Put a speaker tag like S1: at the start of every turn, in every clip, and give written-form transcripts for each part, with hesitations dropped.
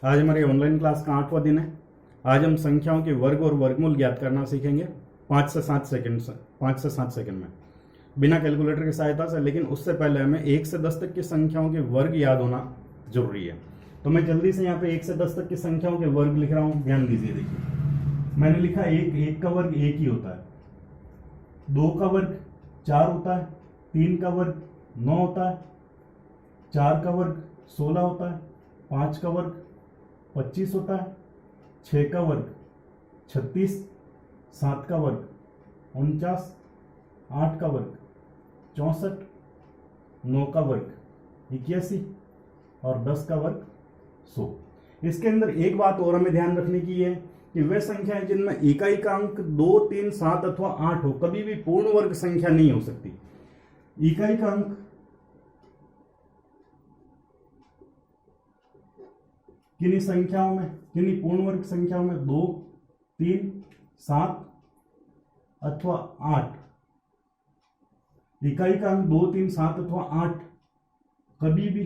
S1: आज हमारी online class का 8वां दिन है। आज हम संख्याओं के वर्ग और वर्गमूल ज्ञात करना सीखेंगे 5 से 7 सेकंड में, बिना कैलकुलेटर की सहायता से। लेकिन उससे पहले हमें 1 से 10 तक की संख्याओं के वर्ग याद होना जरूरी है। तो मैं जल्दी से यहाँ पे 1 से 10 तक की संख्याओं के वर्ग लिख रहा हूँ। ध्यान दीजिए, देखिए मैंने लिखा एक का वर्ग 1 ही होता है, 2 का वर्ग 4 होता है, 3 का वर्ग 9 होता है, 4 का वर्ग 16 होता है, 5 का वर्ग 25 होता है, 6 का वर्ग 36, 7 का वर्ग 49, 8 का वर्ग 64, 9 का वर्ग 81 और 10 का वर्ग 100। इसके अंदर एक बात और हमें ध्यान रखने की है कि वे संख्याएं जिनमें इकाई का अंक 2, 3, 7 अथवा 8 हो, कभी भी पूर्ण वर्ग संख्या नहीं हो सकती। इकाई का अंक किन्हीं संख्याओं में, किन्हीं पूर्ण वर्ग संख्याओं में 2, 3, 7 अथवा 8, इकाई का अंक 2, 3, 7 अथवा 8 कभी भी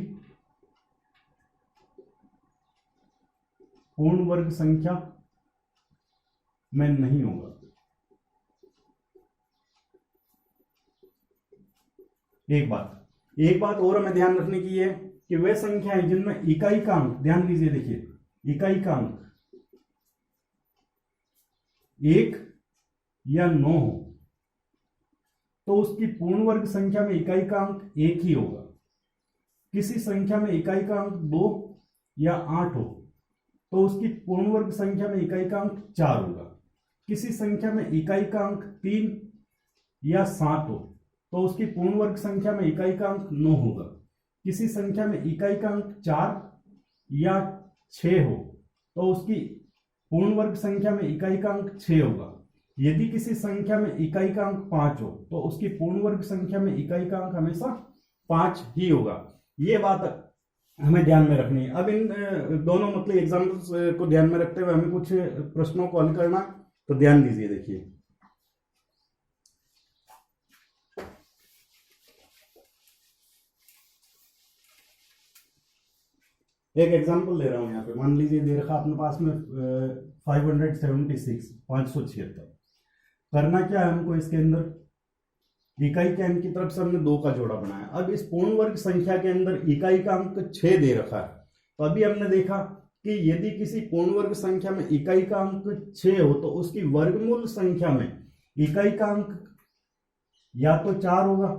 S1: पूर्ण वर्ग संख्या में नहीं होगा। एक बात और हमें ध्यान रखने की है कि वे संख्याएं जिनमें इकाई का अंक, ध्यान दीजिए, देखिए इकाई का अंक 1 या 9 हो तो उसकी पूर्ण वर्ग संख्या में इकाई का अंक 1 ही होगा। किसी संख्या में इकाई का अंक 2 या 8 हो तो उसकी पूर्ण वर्ग संख्या में इकाई का अंक 4 होगा। किसी संख्या में इकाई का अंक 3 या 7 हो तो उसकी पूर्ण वर्ग संख्या में इकाई का अंक 9 होगा। किसी संख्या में इकाई का अंक 4 या 6 हो तो उसकी पूर्ण वर्ग संख्या में इकाई का अंक 6 होगा। यदि किसी संख्या में इकाई का अंक 5 हो तो उसकी पूर्ण वर्ग संख्या में इकाई का अंक हमेशा 5 ही होगा। ये बात हमें ध्यान में रखनी है। अब इन दोनों मतलब एग्जाम्पल्स को ध्यान में रखते हुए हमें कुछ प्रश्नों को हल करना, तो ध्यान दीजिए, देखिए एक एग्जांपल ले रहा हूं। यहाँ पे मान लीजिए दे रखा अपने पास में 576 करना क्या है हमको। इसके अंदर इकाई के अंक की तरफ से हमने 2 का जोड़ा बनाया। अब इस पूर्ण वर्ग संख्या के अंदर इकाई का अंक 6 दे रखा है। तो अभी हमने देखा कि यदि किसी पूर्ण वर्ग संख्या में इकाई का अंक 6 हो तो उसकी वर्गमूल संख्या में इकाई का अंक या तो 4 होगा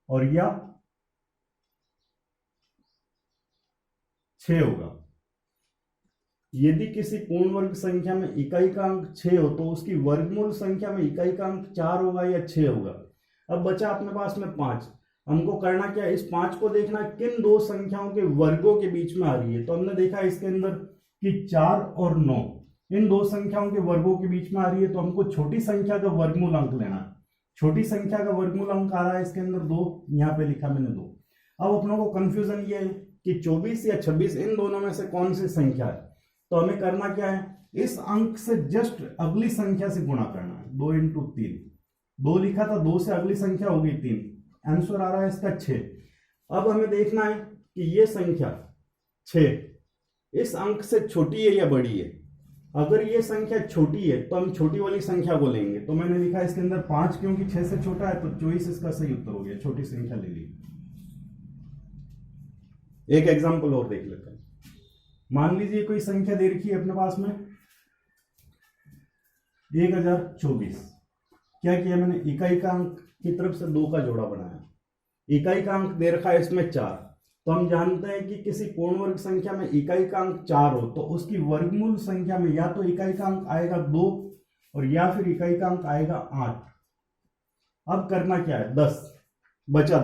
S1: और या 6 होगा। यदि किसी पूर्ण वर्ग संख्या में इकाई का अंक 6 हो तो उसकी वर्गमूल संख्या में इकाई का अंक 4 होगा या 6 होगा। अब बचा अपने पास में 5। हमको करना क्या है, इस 5 को देखना किन दो संख्याओं के वर्गों के बीच में आ रही है। तो हमने देखा इसके अंदर कि 4 और 9 इन दो संख्याओं के वर्गों के बीच में आ रही है। तो हमको छोटी संख्या का वर्गमूल अंक लेना है। छोटी संख्या का वर्गमूल अंक आ रहा है इसके अंदर 2, यहाँ पे लिखा मैंने 2। अब अपनों को कंफ्यूजन ये है कि 24 या 26 इन दोनों में से कौन सी संख्या है। तो हमें करना क्या है, इस अंक से जस्ट अगली संख्या से गुणा करना है। 2 × 3, 2 लिखा था, 2 से अगली संख्या हो गई 3। आंसर आ रहा है इसका 6। अब हमें देखना है कि ये संख्या 6 इस अंक से छोटी है या बड़ी है। अगर ये संख्या छोटी है तो हम छोटी वाली संख्या को लेंगे। तो मैंने लिखा इसके अंदर 5, क्योंकि 6 से छोटा है तो 24 इसका सही उत्तर हो गया। छोटी संख्या ले ली। एक एग्जांपल और देख लेते हैं। मान लीजिए कोई संख्या दे रखी है अपने पास में 1024। क्या किया मैंने, इकाई का अंक की तरफ से 2 का जोड़ा बनाया। इकाई का अंक दे रखा है इसमें 4। तो हम जानते हैं कि किसी पूर्ण वर्ग संख्या में इकाई का अंक 4 हो तो उसकी वर्गमूल संख्या में या तो इकाई का अंक आएगा 2 और या फिर इकाई का अंक आएगा 8। अब करना क्या है, 10 बचा।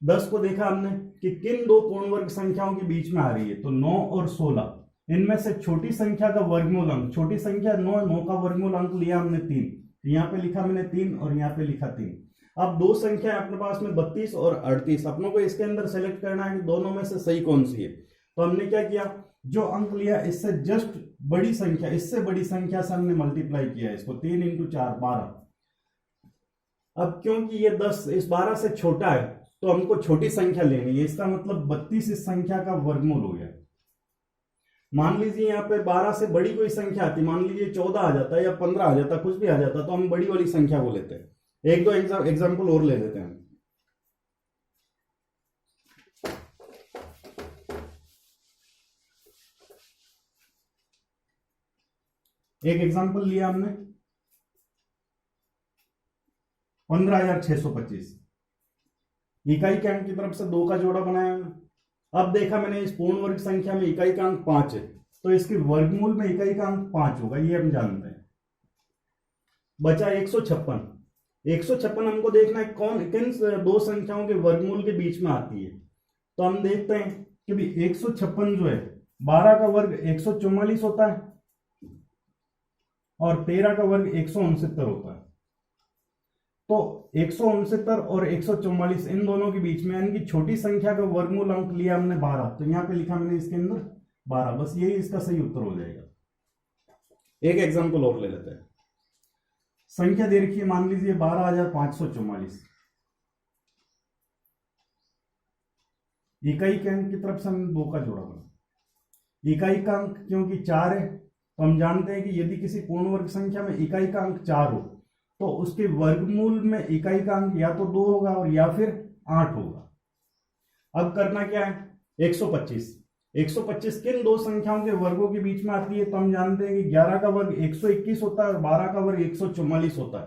S1: 10 को देखा हमने कि किन दो पूर्ण वर्ग संख्याओं के बीच में आ रही है। तो 9 और 16 इनमें से छोटी संख्या का वर्गमूल अंक, छोटी संख्या 9 का वर्गमूल अंक लिया हमने 3। यहाँ पे लिखा मैंने 3 और यहाँ पे लिखा 3। अब दो संख्या अपने पास में 32 और 38। अपनों को इसके अंदर सेलेक्ट करना है कि दोनों में से सही कौन सी है। तो हमने क्या किया, जो अंक लिया इससे जस्ट बड़ी संख्या, इससे बड़ी संख्या से हमने मल्टीप्लाई किया इसको। 3 × 4 12। अब क्योंकि ये 10 इस 12 से छोटा है तो हमको छोटी संख्या लेनी है। इसका मतलब 32 इस संख्या का वर्गमूल हो गया। मान लीजिए यहाँ पे 12 से बड़ी कोई संख्या आती, मान लीजिए 14 आ जाता है या 15 आ जाता, कुछ भी आ जाता, तो हम बड़ी वाली संख्या को लेते हैं। एक दो एग्जाम्पल और ले लेते हैं। एक एग्जाम्पल लिया हमने 15,625, इकाई के अंक की तरफ से 2 का जोड़ा बनाया हमने। अब देखा मैंने इस पूर्ण वर्ग संख्या में इकाई का अंक 5 है, तो इसके वर्गमूल में इकाई का अंक 5 होगा, ये हम जानते हैं। बचा 156। 156 हमको देखना है कौन किन दो संख्याओं के वर्गमूल के बीच में आती है। तो हम देखते हैं कि भी 156 जो है 12 का वर्ग 144 होता है और 13 का वर्ग 169 होता है। तो 169 और 144 इन दोनों के बीच में यानी कि छोटी संख्या का वर्गमूल अंक लिया हमने 12, तो यहां पे लिखा मैंने इसके अंदर 12, बस यही इसका सही उत्तर हो जाएगा। एक एग्जांपल और ले लेते हैं। संख्या दे रखी है, मान लीजिए 12,544, इकाई के अंक की तरफ से हमने 2 का जोड़ा बना। इकाई का अंक क्योंकि 4 है, तो हम जानते हैं कि यदि किसी पूर्ण वर्ग संख्या में इकाई का अंक 4 हो तो उसके वर्गमूल में इकाई का अंक या तो 2 होगा और या फिर 8 होगा। अब करना क्या है, 125 किन दो संख्याओं के वर्गों के बीच में आती है, तो हम जानते हैं कि 11 का वर्ग 121 होता है और 12 का वर्ग 144 होता है।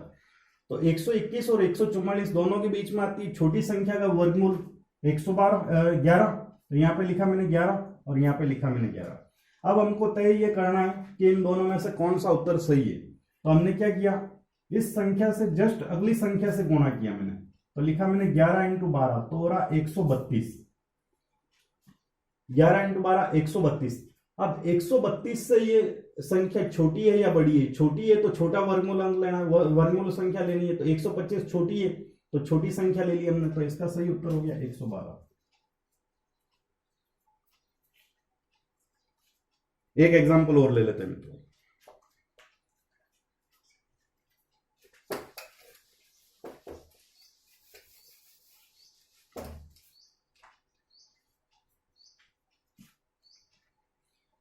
S1: तो 121 और 144 दोनों के बीच में आती है छोटी संख्या का वर्गमूल 11, तो यहाँ पे लिखा मैंने 11 और यहाँ पे लिखा मैंने 11। अब हमको तय ये करना है कि इन दोनों में से कौन सा उत्तर सही है। तो हमने क्या किया, इस संख्या से जस्ट अगली संख्या से गुणा किया मैंने, तो लिखा मैंने 11 × 12 तो हो रहा 132। 11 × 12 132। अब 132 से ये संख्या छोटी है या बड़ी है, छोटी है तो छोटा वर्गमूल अंक लेना है, वर्गमूल संख्या लेनी है। तो 125 छोटी है तो छोटी संख्या ले ली हमने, तो इसका सही उत्तर हो गया 112। एक एग्जांपल और ले लेते हैं मित्रों।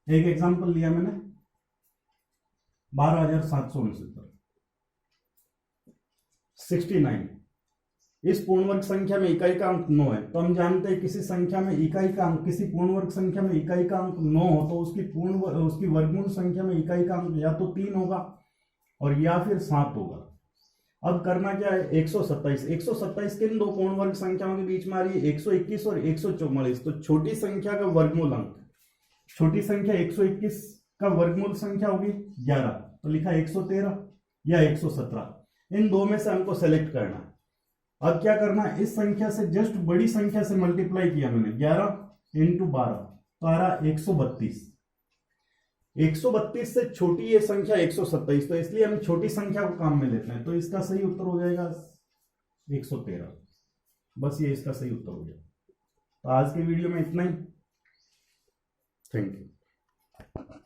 S1: एक एग्जांपल लिया मैंने 12,769, 69। इस पूर्ण वर्ग संख्या में इकाई का अंक 9 है, तो हम जानते हैं किसी संख्या में इकाई का अंक, किसी पूर्ण वर्ग संख्या में इकाई का अंक 9 हो तो उसकी वर्गमूल संख्या में इकाई का अंक या तो 3 होगा और या फिर 7 होगा। अब करना क्या है, 127 किन दो पूर्ण वर्ग संख्याओं के बीच में आ रही है, 121 और 144। तो छोटी संख्या का वर्गमूल अंक, छोटी संख्या 121 का वर्गमूल संख्या होगी 11, तो लिखा 113 या 117। इन दो में से हमको सेलेक्ट करना है। अब क्या करना है, इस संख्या से जस्ट बड़ी संख्या से मल्टीप्लाई किया मैंने, 11 × 12 तो आ रहा 132। 132 से छोटी ये संख्या 127, तो इसलिए हम छोटी संख्या को काम में लेते हैं, तो इसका सही उत्तर हो जाएगा 113। बस ये इसका सही उत्तर हो गया। तो आज के वीडियो में इतना ही। Thank you.